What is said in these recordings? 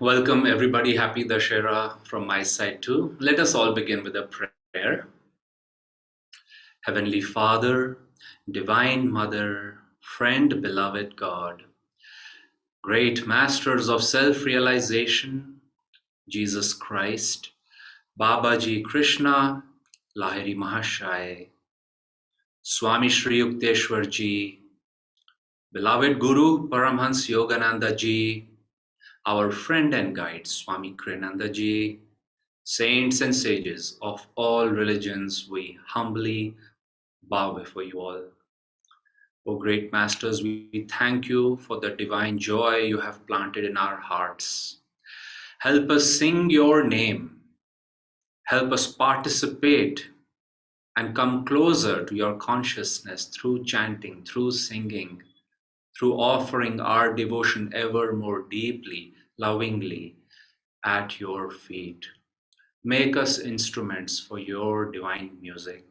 Welcome everybody. Happy Dashera from my side too. Let us all begin with a prayer. Heavenly Father, Divine Mother, Friend, Beloved God, great masters of self-realization, Jesus Christ, Babaji Krishna, Lahiri Mahashai, Swami Shri Yukteswar Ji, beloved Guru Paramhansa Yogananda Ji, our friend and guide Swami Kriyananda Ji, saints and sages of all religions, we humbly bow before you all. O great masters, we thank you for the divine joy you have planted in our hearts. Help us sing your name. Help us participate and come closer to your consciousness through chanting, through singing, through offering our devotion ever more deeply, lovingly at your feet. Make us instruments for your divine music.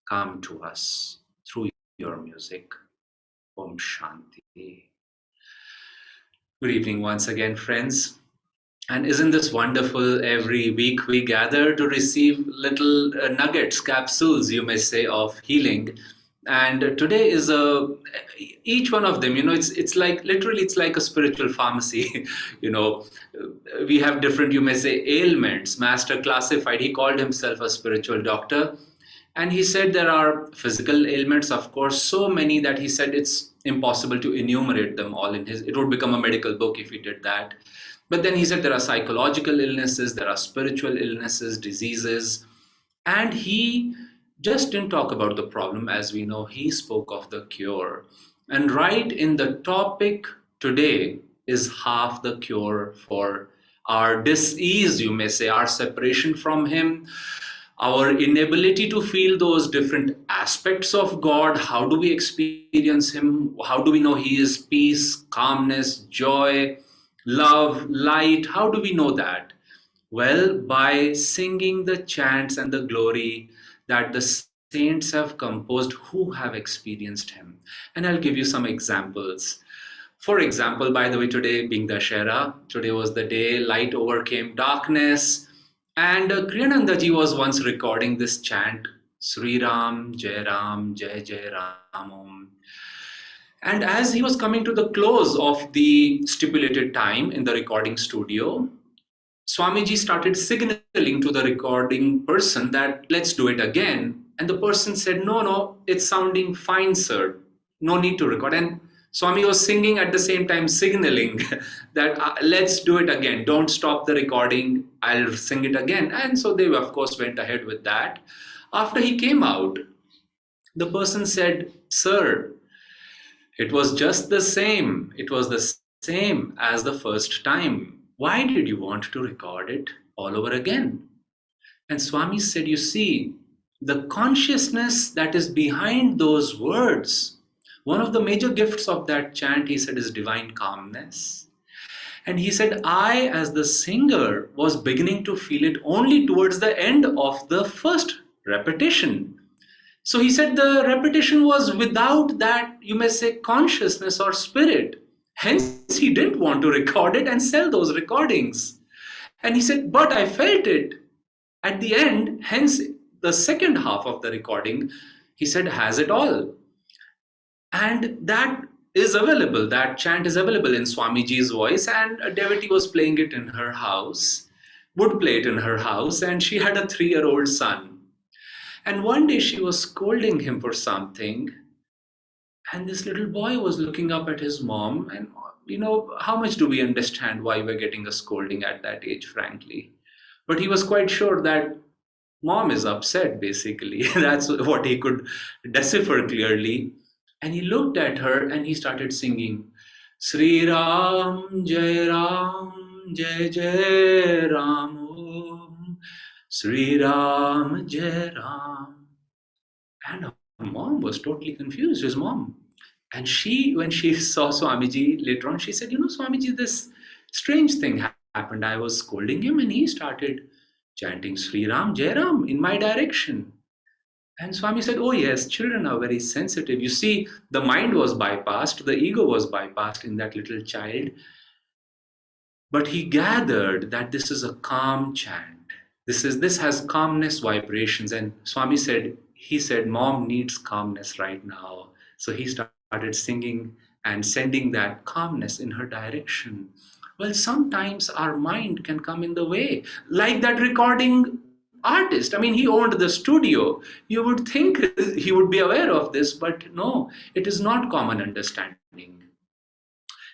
Come to us through your music. Om Shanti. Good evening once again, friends. And isn't this wonderful? Every week we gather to receive little nuggets, capsules, you may say, of healing. And today is each one of them, it's like literally it's like a spiritual pharmacy. you know, we have different, you may say, ailments. Master classified, he called himself a spiritual doctor. And he said there are physical ailments, of course, so many that he said it's impossible to enumerate them all in his, it would become a medical book if he did that. But then he said there are psychological illnesses, there are spiritual illnesses, diseases. And he just didn't talk about the problem, as we know, he spoke of the cure. And right in the topic today is half the cure for our dis-ease, you may say, our separation from him, our inability to feel those different aspects of God. How do we experience him? How do we know he is peace, calmness, joy, love, light? How do we know that? Well, by singing the chants and the glory that the saints have composed who have experienced him. And I'll give you some examples. For example, by the way, today being Dashera, today was the day light overcame darkness. And Kriyananda ji was once recording this chant, Sri Ram, Jai Jai Ram Om. And as he was coming to the close of the stipulated time in the recording studio, Swamiji started signaling to the recording person that let's do it again. And the person said, no, it's sounding fine, sir. No need to record. And Swami was singing at the same time, signaling that let's do it again. Don't stop the recording. I'll sing it again. And so they, of course, went ahead with that. After he came out, the person said, sir, it was just the same. It was the same as the first time. Why did you want to record it all over again? And Swami said, you see, the consciousness that is behind those words, one of the major gifts of that chant, he said, is divine calmness. And he said, I, as the singer, was beginning to feel it only towards the end of the first repetition. So he said the repetition was without that, you may say, consciousness or spirit. Hence, he didn't want to record it and sell those recordings. And he said, but I felt it at the end. Hence, the second half of the recording, he said, has it all. And that is available. That chant is available in Swamiji's voice. And a devotee was playing it in her house, would play it in her house. And she had a 3-year-old son. And one day she was scolding him for something. And this little boy was looking up at his mom. And, how much do we understand why we're getting a scolding at that age, frankly? But he was quite sure that mom is upset, basically. That's what he could decipher clearly. And he looked at her and he started singing, Sri Ram, Jai Jai Ram, Om. Sri Ram, Jai Ram. And her mom was totally confused, his mom. And she, when she saw Swamiji later on, she said, Swamiji, this strange thing happened. I was scolding him and he started chanting Sri Ram, Jai Ram in my direction. And Swami said, oh yes, children are very sensitive. You see, the mind was bypassed, the ego was bypassed in that little child. But he gathered that this is a calm chant. This has calmness vibrations. And Swami said, he said, Mom needs calmness right now. So he started singing and sending that calmness in her direction. Well, sometimes our mind can come in the way, like that recording artist. I mean, he owned the studio. You would think he would be aware of this, but no, it is not common understanding.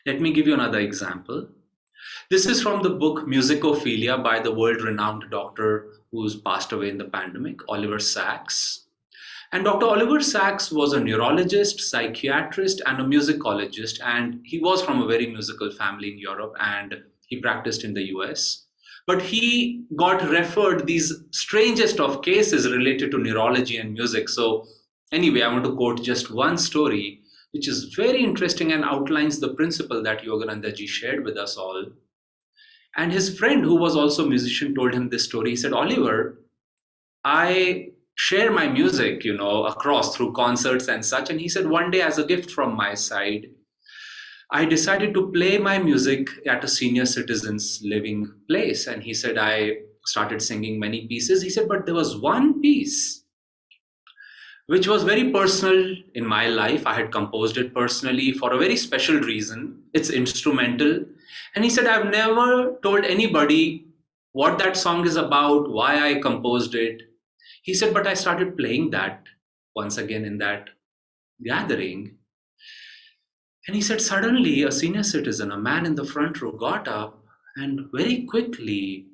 Let me give you another example. This is from the book Musicophilia by the world renowned doctor who's passed away in the pandemic, Oliver Sacks. And Dr. Oliver Sacks was a neurologist, psychiatrist, and a musicologist. And he was from a very musical family in Europe and he practiced in the US. But he got referred these strangest of cases related to neurology and music. So, anyway, I want to quote just one story, which is very interesting and outlines the principle that Yogananda ji shared with us all. And his friend, who was also a musician, told him this story. He said, Oliver, I share my music, across through concerts and such. And he said, one day, as a gift from my side, I decided to play my music at a senior citizens living place. And he said, I started singing many pieces. He said, but there was one piece which was very personal in my life. I had composed it personally for a very special reason. It's instrumental. And he said, I've never told anybody what that song is about, why I composed it. He said, but I started playing that once again in that gathering. And he said, suddenly a senior citizen, a man in the front row, got up and very quickly,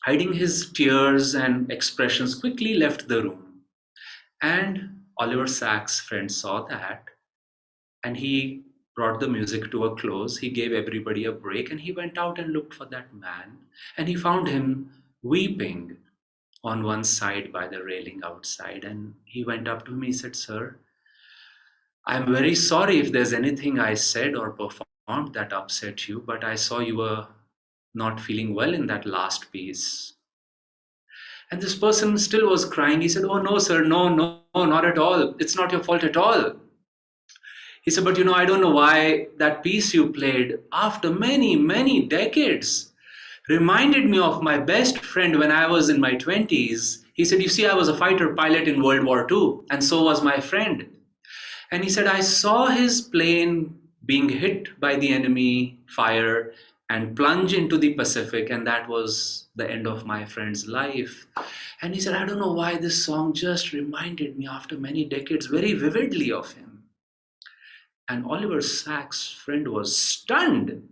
hiding his tears and expressions, quickly left the room. And Oliver Sacks' friend saw that and he brought the music to a close. He gave everybody a break and he went out and looked for that man. And he found him weeping on one side by the railing outside. And he went up to him. He said, Sir, I'm very sorry if there's anything I said or performed that upset you, but I saw you were not feeling well in that last piece. And this person still was crying. He said, Oh, no, sir, no, not at all. It's not your fault at all. He said, but I don't know why that piece you played after many, many decades reminded me of my best friend when I was in my 20s. He said, you see, I was a fighter pilot in World War II, and so was my friend. And he said, I saw his plane being hit by the enemy fire and plunge into the Pacific, and that was the end of my friend's life. And he said, I don't know why this song just reminded me after many decades very vividly of him. And Oliver Sacks' friend was stunned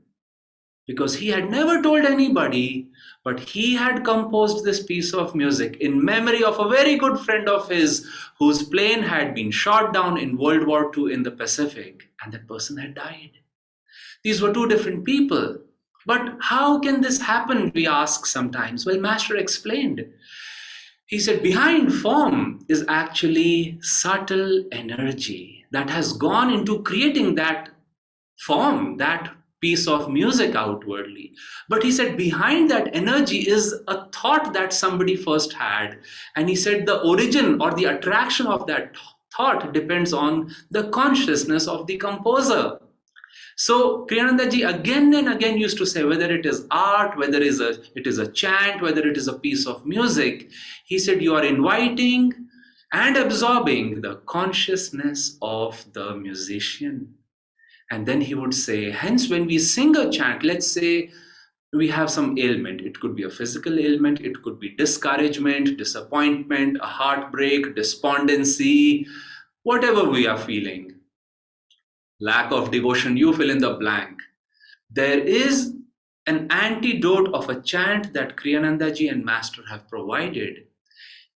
because he had never told anybody, but he had composed this piece of music in memory of a very good friend of his whose plane had been shot down in World War II in the Pacific, and that person had died. These were two different people. But how can this happen, we ask sometimes? Well, Master explained. He said, behind form is actually subtle energy that has gone into creating that form, that piece of music outwardly. But he said, behind that energy is a thought that somebody first had. And he said, the origin or the attraction of that thought depends on the consciousness of the composer. So Kriyananda ji again and again used to say, whether it is art, whether it is a chant, whether it is a piece of music, he said, you are inviting and absorbing the consciousness of the musician. And then he would say, hence when we sing a chant, let's say we have some ailment. It could be a physical ailment, it could be discouragement, disappointment, a heartbreak, despondency, whatever we are feeling. Lack of devotion, you fill in the blank. There is an antidote of a chant that Kriyananda ji and Master have provided.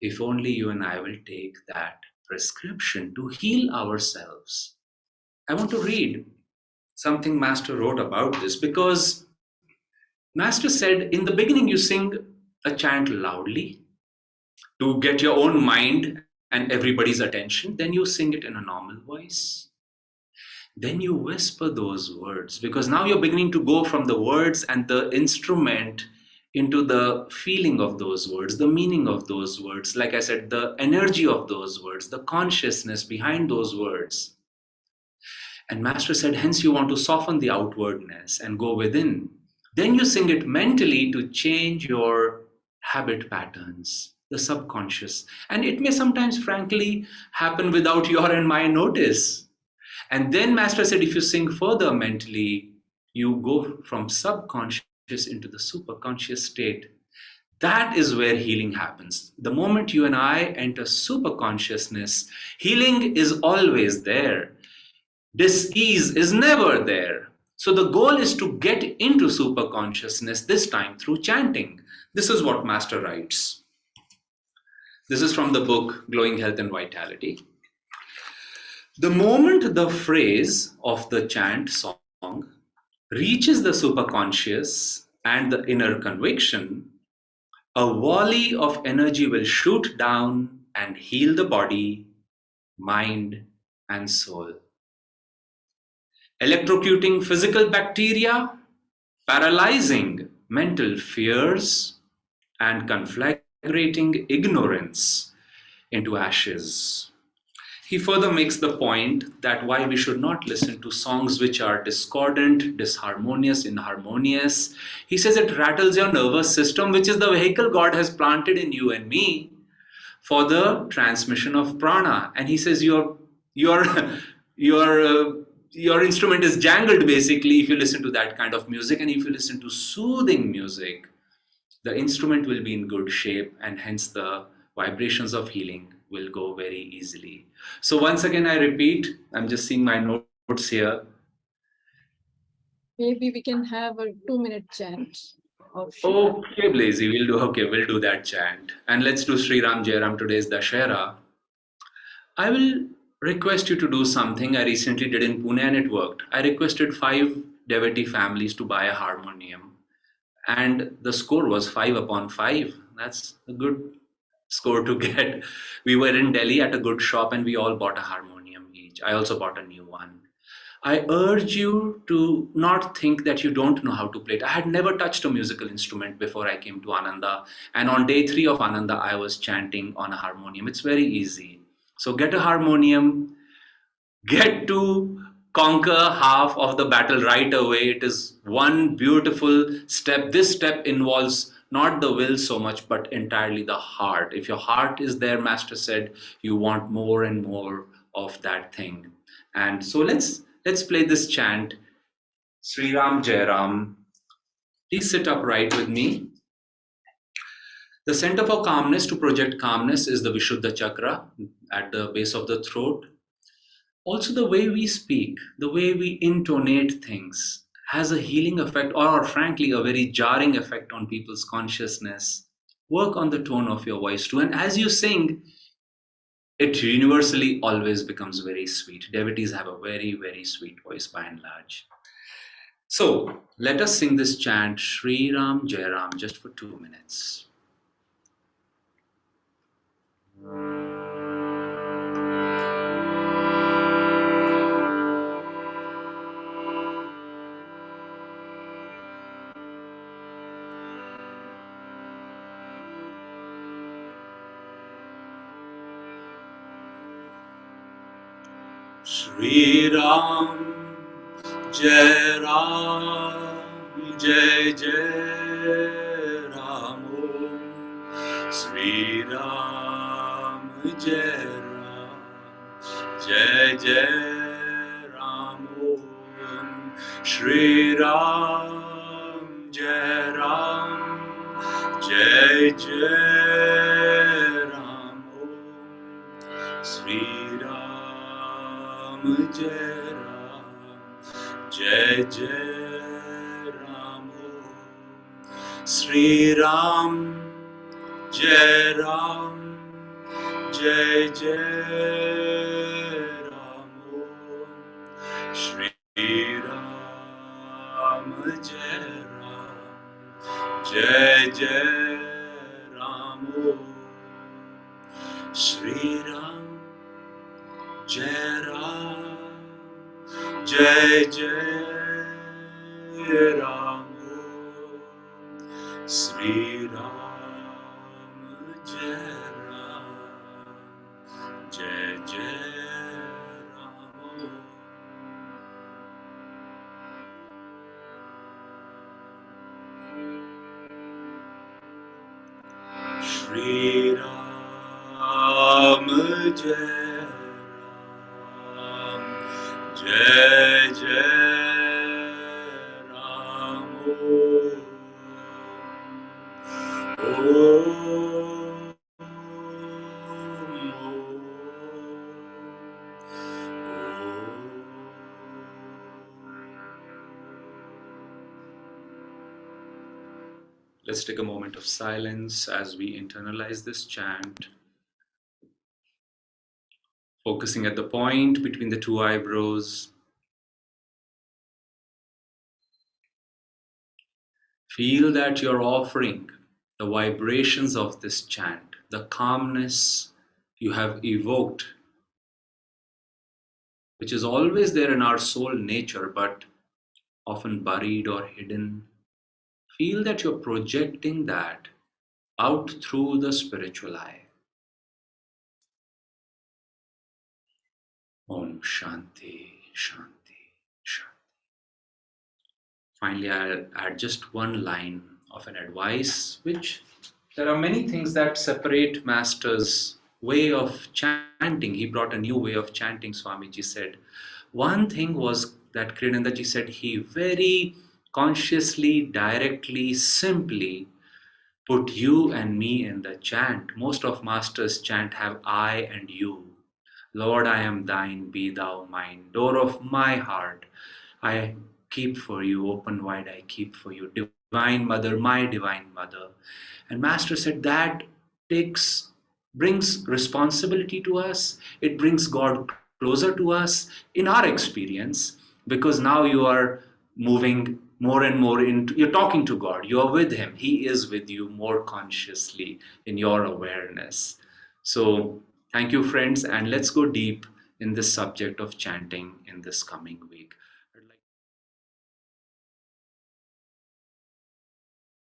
If only you and I will take that prescription to heal ourselves. I want to read something Master wrote about this, because Master said, in the beginning you sing a chant loudly to get your own mind and everybody's attention. Then you sing it in a normal voice. Then you whisper those words, because now you're beginning to go from the words and the instrument into the feeling of those words, the meaning of those words. Like I said, the energy of those words, the consciousness behind those words. And Master said, hence you want to soften the outwardness and go within. Then you sing it mentally to change your habit patterns, the subconscious. And it may sometimes, frankly, happen without your and my notice. And then Master said, if you sing further mentally, you go from subconscious into the superconscious state. That is where healing happens. The moment you and I enter super consciousness, healing is always there. Dis-ease is never there. So the goal is to get into super consciousness, this time through chanting. This is what Master writes. This is from the book Glowing Health and Vitality. The moment the phrase of the chant song reaches the superconscious and the inner conviction, a volley of energy will shoot down and heal the body, mind, and soul. Electrocuting physical bacteria, paralyzing mental fears, and conflagrating ignorance into ashes. He further makes the point that why we should not listen to songs which are discordant, disharmonious, inharmonious. He says it rattles your nervous system, which is the vehicle God has planted in you and me for the transmission of prana. And he says your your uh, your instrument is jangled basically if you listen to that kind of music, and if you listen to soothing music, the instrument will be in good shape, and hence the vibrations of healing will go very easily. So once again, I repeat, I'm just seeing my notes here. Maybe we can have a 2-minute chant of Shri. Okay, Blazy, we'll do that chant. And let's do Sri Ram Jai Ram. Today's Dashera. I will request you to do something I recently did in Pune and it worked. I requested 5 devotee families to buy a harmonium, and the score was 5/5. That's a good score to get. We were in Delhi at a good shop and we all bought a harmonium each. I also bought a new one. I urge you to not think that you don't know how to play it. I had never touched a musical instrument before I came to Ananda. And on day 3 of Ananda, I was chanting on a harmonium. It's very easy. So get a harmonium, get to conquer half of the battle right away. It is one beautiful step. This step involves not the will so much, but entirely the heart. If your heart is there, Master said, you want more and more of that thing. And so let's play this chant, Sri Ram Jai Ram. Please sit upright with me. The center for calmness, to project calmness, is the Vishuddha Chakra at the base of the throat. Also, the way we speak, the way we intonate things has a healing effect, or frankly, a very jarring effect on people's consciousness. Work on the tone of your voice too. And as you sing, it universally always becomes very sweet. Devotees have a very, very sweet voice by and large. So let us sing this chant, Sri Ram Jai Ram, just for 2 minutes. Shri Ram Jai Ram Jai Jai Ram Om Shri Ram Jai Ram Jai Jai Ram Om Shri Ram Jai Ram Jai Jai Ram Om Shri Ram Jai Ram Jai Jai Ram Om Shri Ram Jai Ram Jai Jai Ram Om Shri Ram Jai Ram Jai Jai Ram Om Shri Ram Jai Ram Jai Jai Ram Om Shri Ram Jai Ram Jai Jai Ram Om. Shri Ram Jai Ram Jai Jai Ram Om Let's take a moment of silence as we internalize this chant, focusing at the point between the two eyebrows. Feel that you're offering the vibrations of this chant, the calmness you have evoked, which is always there in our soul nature, but often buried or hidden. Feel that you're projecting that out through the spiritual eye. Om Shanti, Shanti, Shanti. Finally, I'll add just one line of an advice, which there are many things that separate Master's way of chanting. He brought a new way of chanting, Swamiji said. One thing was that Kriyanandaji said he very consciously, directly, simply put you and me in the chant. Most of Master's chant have I and you. Lord, I am thine, be thou mine. Door of my heart, I keep for you, open wide I keep for you. Divine Mother, my Divine Mother. And Master said that brings responsibility to us. It brings God closer to us in our experience, because now you are moving more and more into, you're talking to God, you are with Him. He is with you more consciously in your awareness. So thank you, friends, and let's go deep in this subject of chanting in this coming week.